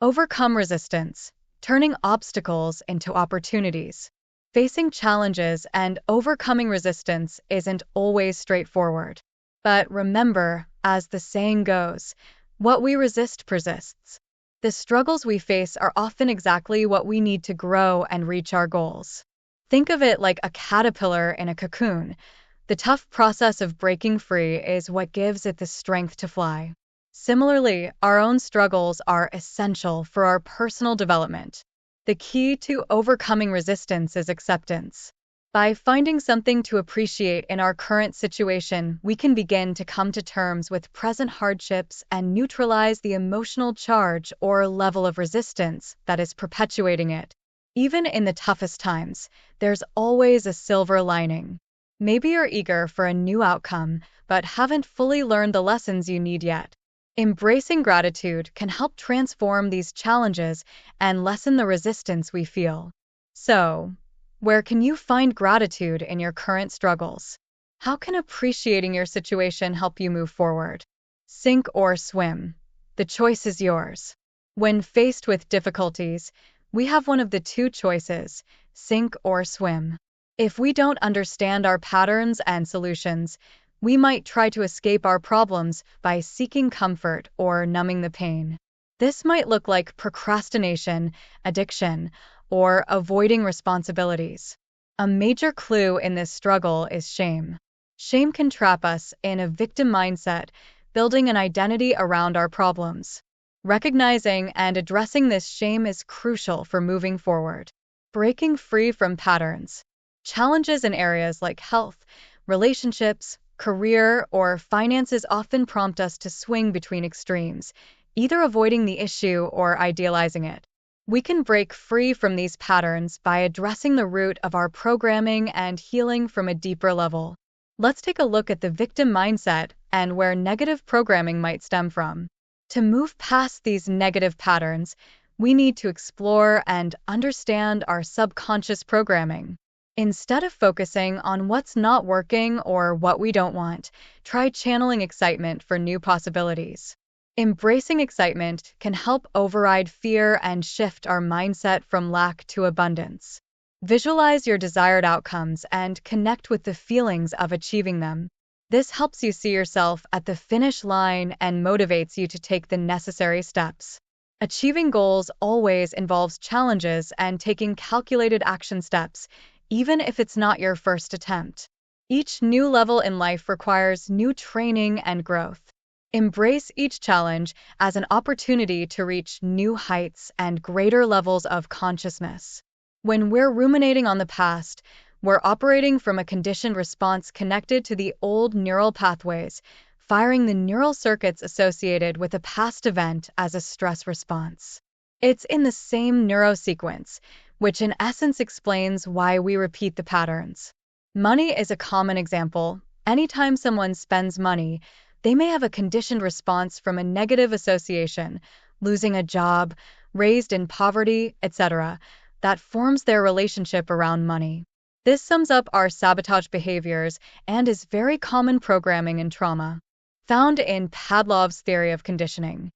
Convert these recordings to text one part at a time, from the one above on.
Overcome resistance, turning obstacles into opportunities. Facing challenges and overcoming resistance isn't always straightforward. But remember, as the saying goes, what we resist persists. The struggles we face are often exactly what we need to grow and reach our goals. Think of it like a caterpillar in a cocoon. The tough process of breaking free is what gives it the strength to fly. Similarly, our own struggles are essential for our personal development. The key to overcoming resistance is acceptance. By finding something to appreciate in our current situation, we can begin to come to terms with present hardships and neutralize the emotional charge or level of resistance that is perpetuating it. Even in the toughest times, there's always a silver lining. Maybe you're eager for a new outcome, but haven't fully learned the lessons you need yet. Embracing gratitude can help transform these challenges and lessen the resistance we feel. So, where can you find gratitude in your current struggles? How can appreciating your situation help you move forward? Sink or swim? The choice is yours. When faced with difficulties, we have one of the two choices: sink or swim. If we don't understand our patterns and solutions, we might try to escape our problems by seeking comfort or numbing the pain. This might look like procrastination, addiction, or avoiding responsibilities. A major clue in this struggle is shame. Shame can trap us in a victim mindset, building an identity around our problems. Recognizing and addressing this shame is crucial for moving forward. Breaking free from patterns. Challenges in areas like health, relationships, career, or finances often prompt us to swing between extremes, either avoiding the issue or idealizing it. We can break free from these patterns by addressing the root of our programming and healing from a deeper level. Let's take a look at the victim mindset and where negative programming might stem from. To move past these negative patterns, we need to explore and understand our subconscious programming. Instead of focusing on what's not working or what we don't want, try channeling excitement for new possibilities. Embracing excitement can help override fear and shift our mindset from lack to abundance. Visualize your desired outcomes and connect with the feelings of achieving them. This helps you see yourself at the finish line and motivates you to take the necessary steps. Achieving goals always involves challenges and taking calculated action steps, even if it's not your first attempt. Each new level in life requires new training and growth. Embrace each challenge as an opportunity to reach new heights and greater levels of consciousness. When we're ruminating on the past, we're operating from a conditioned response connected to the old neural pathways, firing the neural circuits associated with a past event as a stress response. It's in the same neurosequence, which in essence explains why we repeat the patterns. Money is a common example. Anytime someone spends money, they may have a conditioned response from a negative association, losing a job, raised in poverty, etc., that forms their relationship around money. This sums up our sabotage behaviors and is very common programming in trauma, found in Pavlov's theory of conditioning.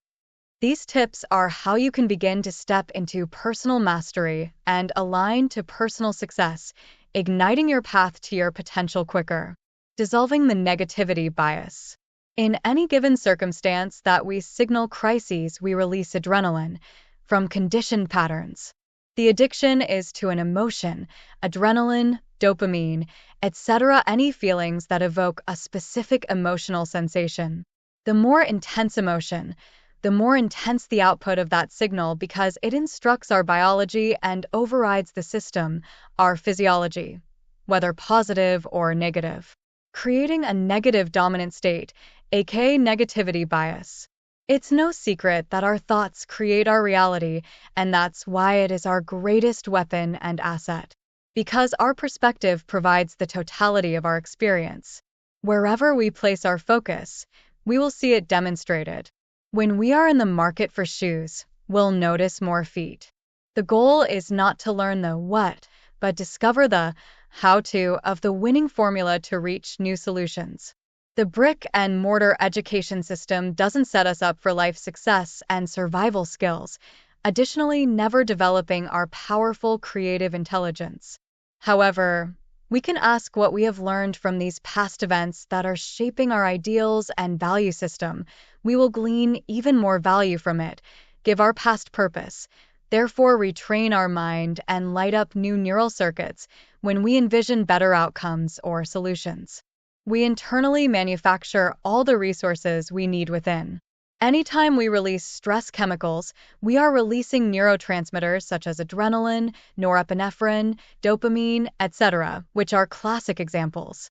These tips are how you can begin to step into personal mastery and align to personal success, igniting your path to your potential quicker. Dissolving the negativity bias. In any given circumstance that we signal crises, we release adrenaline from conditioned patterns. The addiction is to an emotion, adrenaline, dopamine, etc., any feelings that evoke a specific emotional sensation. The more intense emotion, the more intense the output of that signal because it instructs our biology and overrides the system, our physiology, whether positive or negative, creating a negative dominant state, aka negativity bias. It's no secret that our thoughts create our reality, and that's why it is our greatest weapon and asset. Because our perspective provides the totality of our experience. Wherever we place our focus, we will see it demonstrated. When we are in the market for shoes, we'll notice more feet. The goal is not to learn the what, but discover the how-to of the winning formula to reach new solutions. The brick-and-mortar education system doesn't set us up for life success and survival skills, additionally never developing our powerful creative intelligence. However, we can ask what we have learned from these past events that are shaping our ideals and value system. We will glean even more value from it, give our past purpose, therefore retrain our mind and light up new neural circuits when we envision better outcomes or solutions. We internally manufacture all the resources we need within. Anytime we release stress chemicals, we are releasing neurotransmitters such as adrenaline, norepinephrine, dopamine, etc., which are classic examples.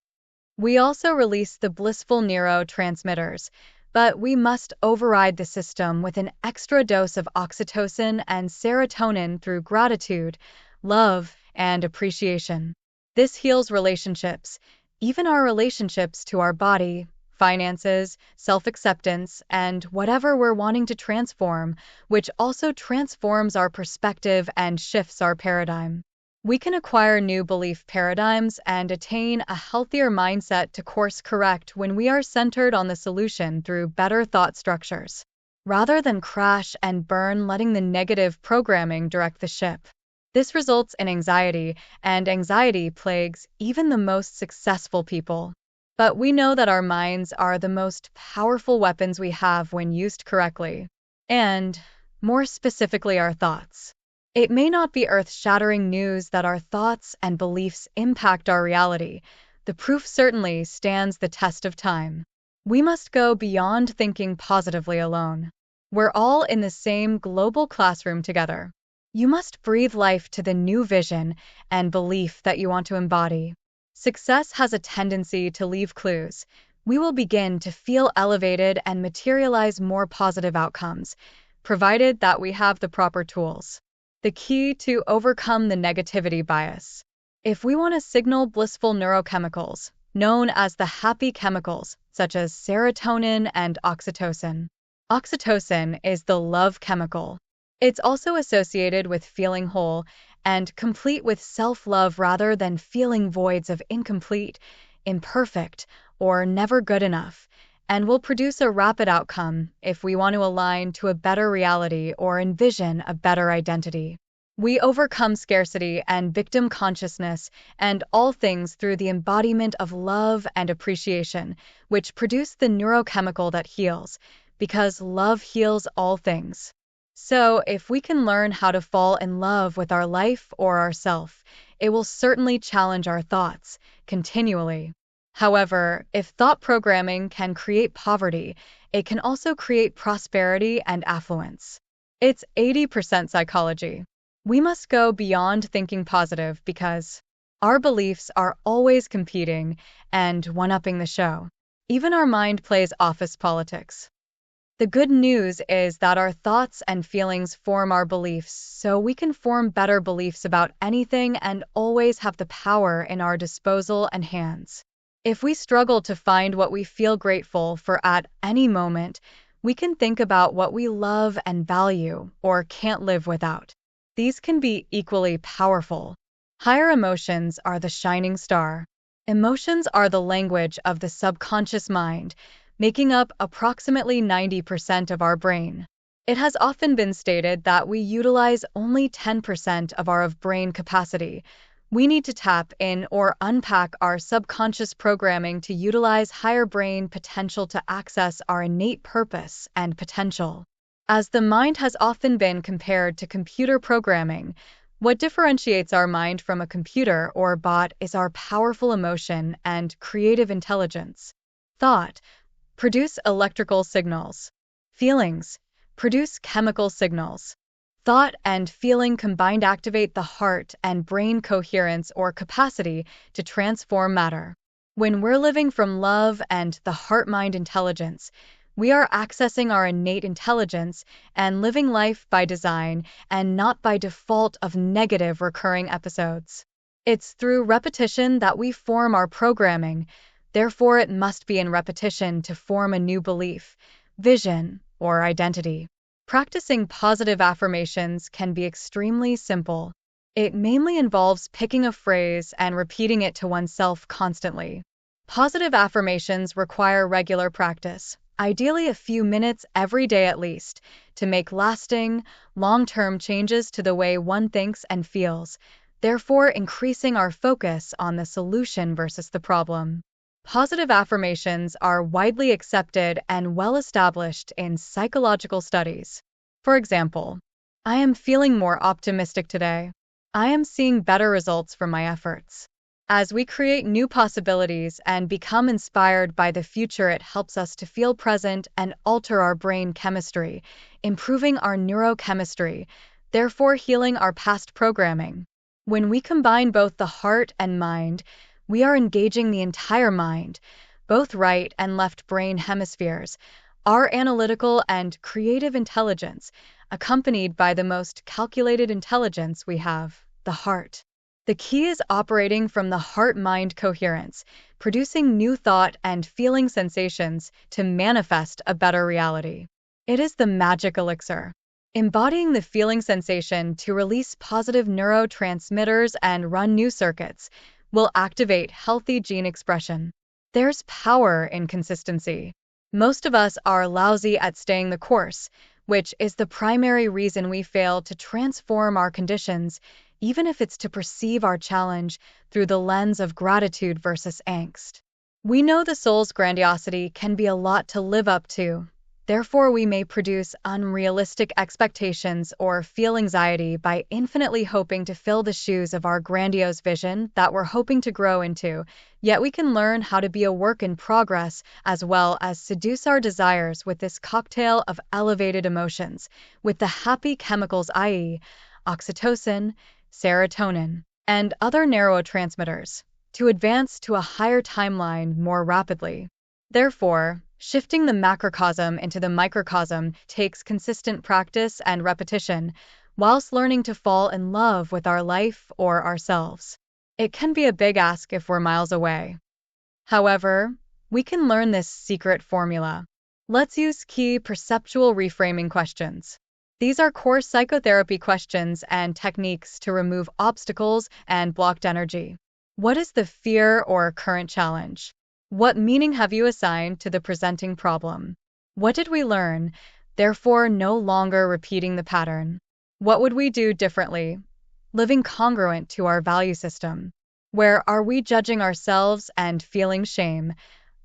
We also release the blissful neurotransmitters, but we must override the system with an extra dose of oxytocin and serotonin through gratitude, love, and appreciation. This heals relationships, even our relationships to our body, finances, self-acceptance, and whatever we're wanting to transform, which also transforms our perspective and shifts our paradigm. We can acquire new belief paradigms and attain a healthier mindset to course correct when we are centered on the solution through better thought structures, rather than crash and burn letting the negative programming direct the ship. This results in anxiety, and anxiety plagues even the most successful people. But we know that our minds are the most powerful weapons we have when used correctly. And, more specifically, our thoughts. It may not be earth-shattering news that our thoughts and beliefs impact our reality. The proof certainly stands the test of time. We must go beyond thinking positively alone. We're all in the same global classroom together. You must breathe life to the new vision and belief that you want to embody. Success has a tendency to leave clues. We will begin to feel elevated and materialize more positive outcomes, provided that we have the proper tools. The key to overcome the negativity bias. If we want to signal blissful neurochemicals, known as the happy chemicals, such as serotonin and oxytocin. Oxytocin is the love chemical. It's also associated with feeling whole and complete with self-love rather than feeling voids of incomplete, imperfect, or never good enough, and will produce a rapid outcome if we want to align to a better reality or envision a better identity. We overcome scarcity and victim consciousness and all things through the embodiment of love and appreciation, which produce the neurochemical that heals, because love heals all things. So, if we can learn how to fall in love with our life or ourself, it will certainly challenge our thoughts, continually. However, if thought programming can create poverty, it can also create prosperity and affluence. It's 80% psychology. We must go beyond thinking positive because our beliefs are always competing and one-upping the show. Even our mind plays office politics. The good news is that our thoughts and feelings form our beliefs, so we can form better beliefs about anything and always have the power in our disposal and hands. If we struggle to find what we feel grateful for at any moment, we can think about what we love and value or can't live without. These can be equally powerful. Higher emotions are the shining star. Emotions are the language of the subconscious mind, making up approximately 90% of our brain. It has often been stated that we utilize only 10% of our brain capacity. We need to tap in or unpack our subconscious programming to utilize higher brain potential to access our innate purpose and potential. As the mind has often been compared to computer programming, what differentiates our mind from a computer or bot is our powerful emotion and creative intelligence. Thought produce electrical signals. Feelings produce chemical signals. Thought and feeling combined activate the heart and brain coherence or capacity to transform matter. When we're living from love and the heart-mind intelligence, we are accessing our innate intelligence and living life by design and not by default of negative recurring episodes. It's through repetition that we form our programming. Therefore, it must be in repetition to form a new belief, vision, or identity. Practicing positive affirmations can be extremely simple. It mainly involves picking a phrase and repeating it to oneself constantly. Positive affirmations require regular practice, ideally a few minutes every day at least, to make lasting, long-term changes to the way one thinks and feels, therefore increasing our focus on the solution versus the problem. Positive affirmations are widely accepted and well established in psychological studies. For example, I am feeling more optimistic today. I am seeing better results from my efforts. As we create new possibilities and become inspired by the future, it helps us to feel present and alter our brain chemistry, improving our neurochemistry, therefore healing our past programming. When we combine both the heart and mind, we are engaging the entire mind, both right and left brain hemispheres, our analytical and creative intelligence, accompanied by the most calculated intelligence we have, the heart. The key is operating from the heart-mind coherence, producing new thought and feeling sensations to manifest a better reality. It is the magic elixir. Embodying the feeling sensation to release positive neurotransmitters and run new circuits will activate healthy gene expression. There's power in consistency. Most of us are lousy at staying the course, which is the primary reason we fail to transform our conditions, even if it's to perceive our challenge through the lens of gratitude versus angst. We know the soul's grandiosity can be a lot to live up to. Therefore, we may produce unrealistic expectations or feel anxiety by infinitely hoping to fill the shoes of our grandiose vision that we're hoping to grow into. Yet we can learn how to be a work in progress as well as seduce our desires with this cocktail of elevated emotions, with the happy chemicals, i.e., oxytocin, serotonin, and other neurotransmitters, to advance to a higher timeline more rapidly. Therefore, shifting the macrocosm into the microcosm takes consistent practice and repetition, whilst learning to fall in love with our life or ourselves. It can be a big ask if we're miles away. However, we can learn this secret formula. Let's use key perceptual reframing questions. These are core psychotherapy questions and techniques to remove obstacles and blocked energy. What is the fear or current challenge? What meaning have you assigned to the presenting problem? What did we learn, therefore no longer repeating the pattern? What would we do differently, living congruent to our value system? Where are we judging ourselves and feeling shame,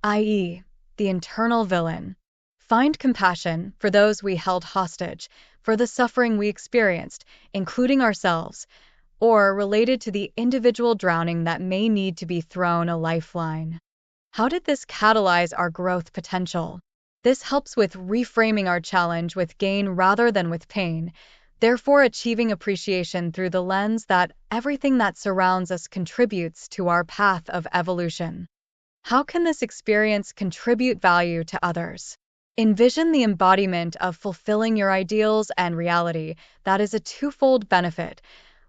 i.e., the internal villain? Find compassion for those we held hostage, for the suffering we experienced, including ourselves, or related to the individual drowning that may need to be thrown a lifeline. How did this catalyze our growth potential? This helps with reframing our challenge with gain rather than with pain, therefore achieving appreciation through the lens that everything that surrounds us contributes to our path of evolution. How can this experience contribute value to others? Envision the embodiment of fulfilling your ideals and reality that is a twofold benefit,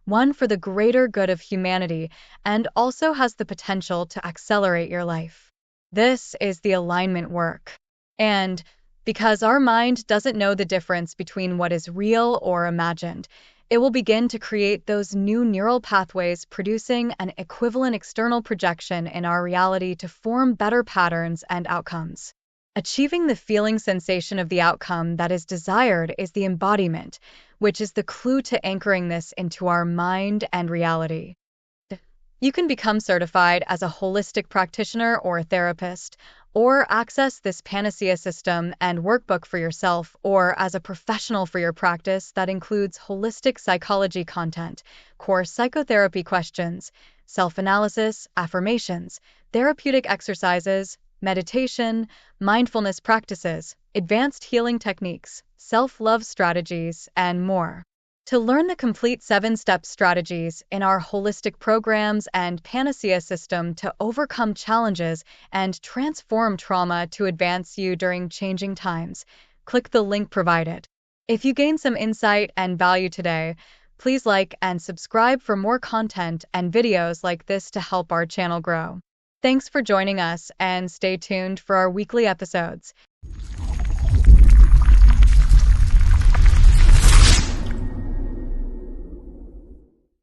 one for the greater good of humanity and also has the potential to accelerate your life. This is the alignment work. And because our mind doesn't know the difference between what is real or imagined, it will begin to create those new neural pathways, producing an equivalent external projection in our reality to form better patterns and outcomes. Achieving the feeling sensation of the outcome that is desired is the embodiment, which is the clue to anchoring this into our mind and reality. You can become certified as a holistic practitioner or a therapist, or access this panacea system and workbook for yourself, or as a professional for your practice that includes holistic psychology content, core psychotherapy questions, self-analysis, affirmations, therapeutic exercises, meditation, mindfulness practices, advanced healing techniques, self-love strategies, and more. To learn the complete 7-step strategies in our holistic programs and panacea system to overcome challenges and transform trauma to advance you during changing times, click the link provided. If you gain some insight and value today, please like and subscribe for more content and videos like this to help our channel grow. Thanks for joining us and stay tuned for our weekly episodes.